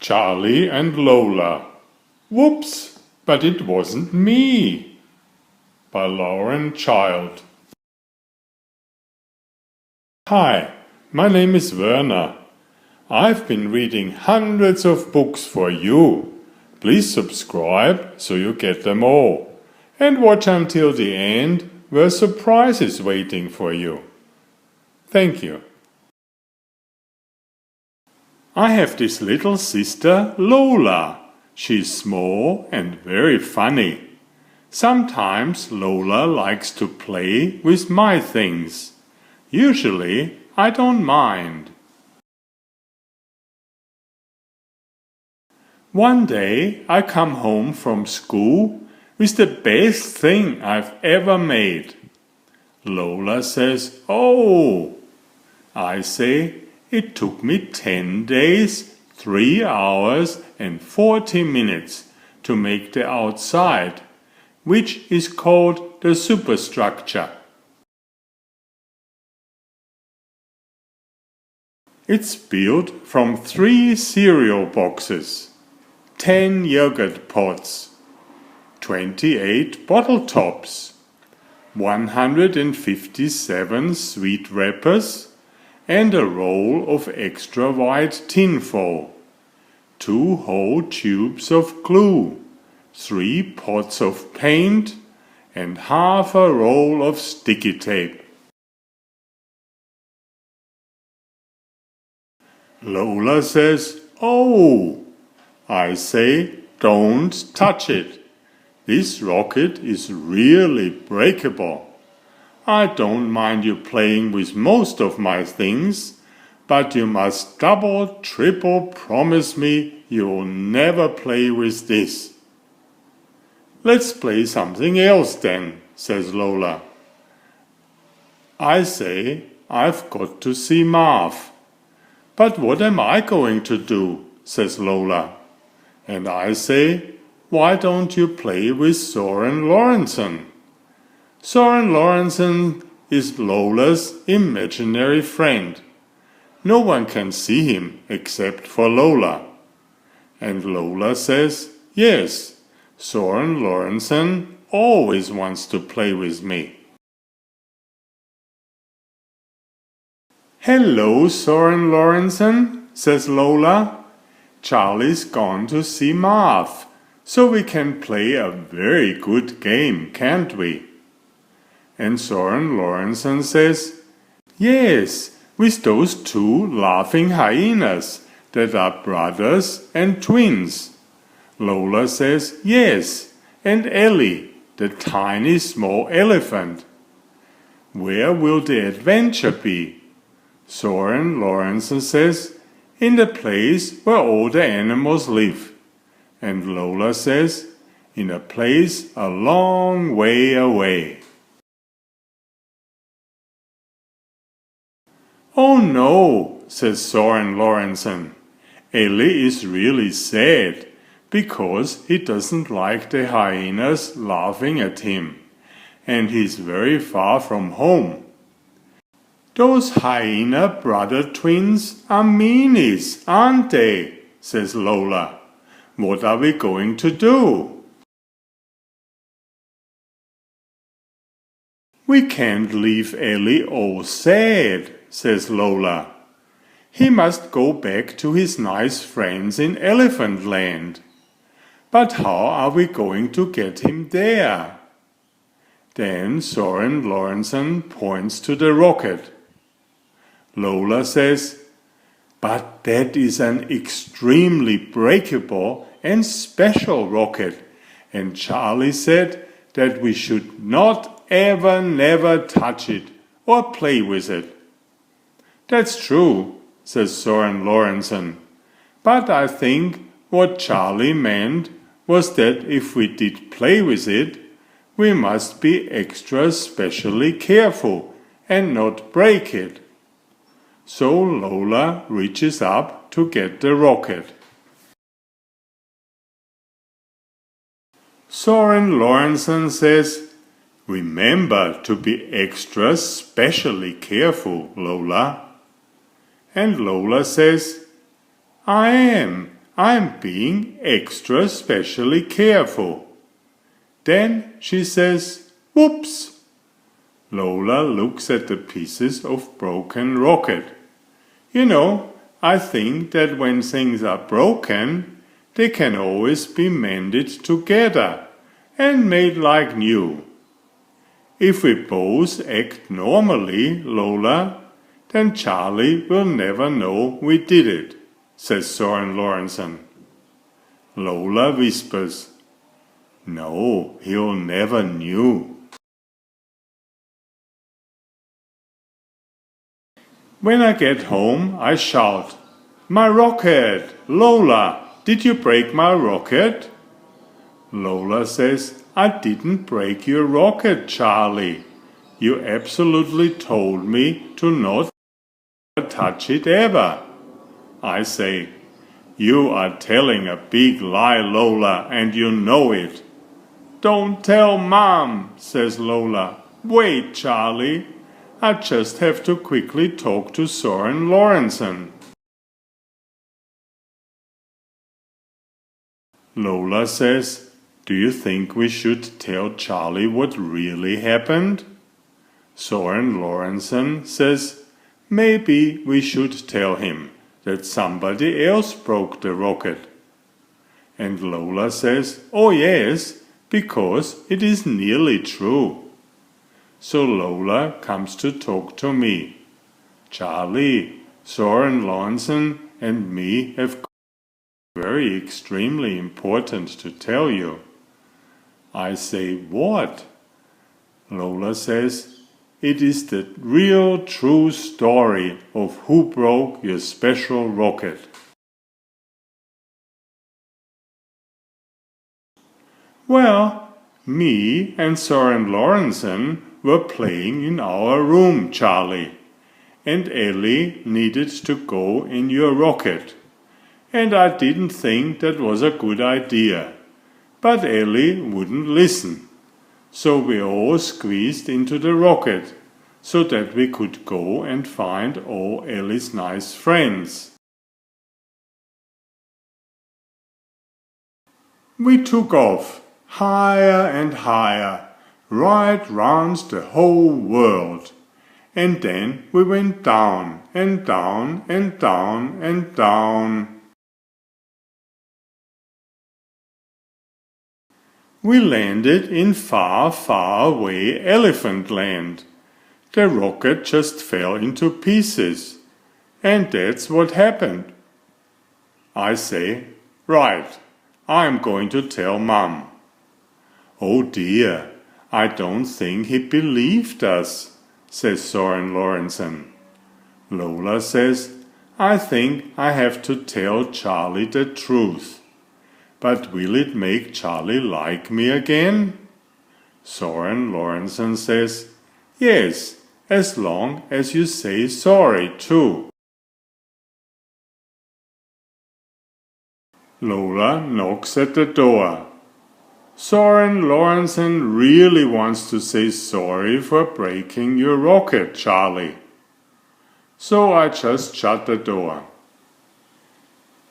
Charlie and Lola. Whoops, but it wasn't me. By Lauren Child. Hi, my name is Werner. I've been reading hundreds of books for you. Please subscribe so you get them all. And watch until the end, where a surprise is waiting for you. Thank you. I have this little sister, Lola. She's small and very funny. Sometimes Lola likes to play with my things. Usually, I don't mind. One day, I come home from school with the best thing I've ever made. Lola says, "Oh!" I say, "It took me 10 days, 3 hours and 40 minutes to make the outside, which is called the superstructure. It's built from 3 cereal boxes, 10 yogurt pots, 28 bottle tops, 157 sweet wrappers, and a roll of extra white tinfoil, 2 whole tubes of glue, 3 pots of paint, and half a roll of sticky tape." Lola says, "Oh!" I say, "Don't touch it. This rocket is really breakable. I don't mind you playing with most of my things, but you must double, triple promise me you'll never play with this." "Let's play something else then," says Lola. I say, "I've got to see Marv." "But what am I going to do?" says Lola. And I say, "Why don't you play with Soren Lorentzen?" Soren Lorentzen is Lola's imaginary friend. No one can see him except for Lola. And Lola says, "Yes, Soren Lorentzen always wants to play with me." "Hello, Soren Lorentzen," says Lola. "Charlie's gone to see Marv, so we can play a very good game, can't we?" And Soren Lorentzen says, "Yes, with those 2 laughing hyenas that are brothers and twins." Lola says, "Yes, and Ellie, the tiny small elephant." "Where will the adventure be?" Soren Lorentzen says, "In the place where all the animals live." And Lola says, "In a place a long way away." "Oh no," says Soren Lorentzen. "Ellie is really sad because he doesn't like the hyenas laughing at him, and he's very far from home." "Those hyena brother twins are meanies, aren't they?" says Lola. "What are we going to do?" "We can't leave Ellie all sad," says Lola. "He must go back to his nice friends in Elephant Land. But how are we going to get him there?" Then Soren Lorentzen points to the rocket. Lola says, "But that is an extremely breakable and special rocket, and Charlie said that we should not never touch it or play with it." "That's true," says Soren Lorentzen, "but I think what Charlie meant was that if we did play with it, we must be extra specially careful and not break it." So Lola reaches up to get the rocket. Soren Lorentzen says, "Remember to be extra specially careful, Lola." And Lola says, "I am, I'm being extra specially careful. Then she says, "Whoops!" Lola looks at the pieces of broken rocket. You know, I think that when things are broken, they can always be mended together and made like new. If we both act normally, Lola, then Charlie will never know we did it, says Soren Lorentzen. Lola whispers, "No, he'll never knew." When I get home, I shout, "My rocket! Lola, did you break my rocket?" Lola says, "I didn't break your rocket, Charlie. You absolutely told me to not touch it ever." I say, "You are telling a big lie, Lola, and you know it." "Don't tell Mom," says Lola. "Wait, Charlie. I just have to quickly talk to Soren Lorentzen." Lola says, "Do you think we should tell Charlie what really happened?" Soren Lorentzen says, "Maybe we should tell him that somebody else broke the rocket." And Lola says, "Oh yes, because it is nearly true." So Lola comes to talk to me. "Charlie, Soren Lorentzen and me have very extremely important to tell you." I say, "What?" Lola says, "It is the real true story of who broke your special rocket." Well, me and Soren Lorentzen were playing in our room, Charlie, and Ellie needed to go in your rocket. And I didn't think that was a good idea, but Ellie wouldn't listen. So we all squeezed into the rocket, so that we could go and find all Ellie's nice friends. We took off, higher and higher, right round the whole world. And then we went down and down and down and down. We landed in far, far away Elephant Land. The rocket just fell into pieces. And that's what happened. I say, "Right, I'm going to tell Mom." "Oh dear, I don't think he believed us," says Soren Lorentzen. Lola says, "I think I have to tell Charlie the truth. But will it make Charlie like me again?" Soren Lorentzen says, "Yes, as long as you say sorry too." Lola knocks at the door. "Soren Lorentzen really wants to say sorry for breaking your rocket, Charlie." So I just shut the door.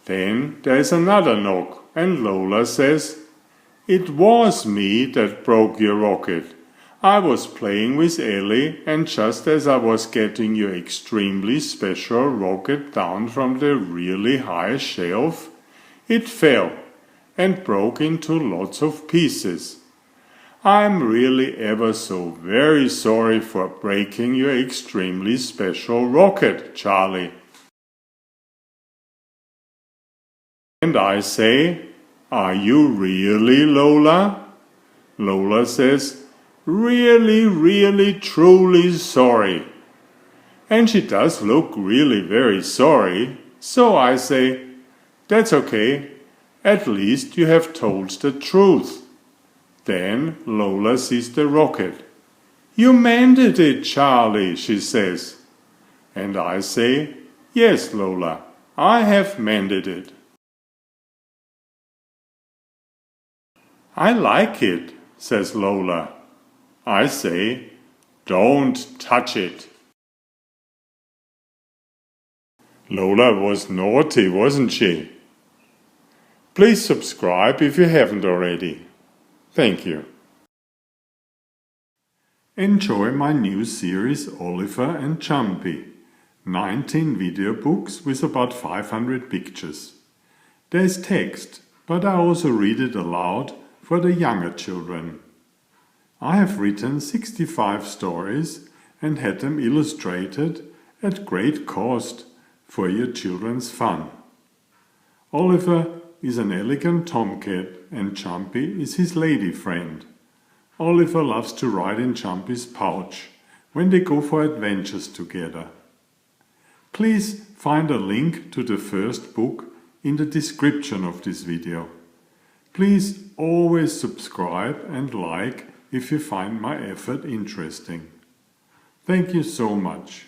Then there's another knock, and Lola says, "It was me that broke your rocket. I was playing with Ellie, and just as I was getting your extremely special rocket down from the really high shelf, it fell and broke into lots of pieces. I'm really ever so very sorry for breaking your extremely special rocket, Charlie." And I say, "Are you really, Lola?" Lola says, "Really, really, truly sorry." And she does look really very sorry, so I say, "That's okay. At least you have told the truth." Then Lola sees the rocket. "You mended it, Charlie," she says. And I say, "Yes, Lola, I have mended it." "I like it," says Lola. I say, "Don't touch it." Lola was naughty, wasn't she? Please subscribe if you haven't already. Thank you. Enjoy my new series Oliver and Jumpy. 19 video books with about 500 pictures. There's text, but I also read it aloud for the younger children. I have written 65 stories and had them illustrated at great cost for your children's fun. Oliver is an elegant tomcat and Jumpy is his lady friend. Oliver loves to ride in Jumpy's pouch when they go for adventures together. Please find a link to the first book in the description of this video. Please always subscribe and like if you find my effort interesting. Thank you so much.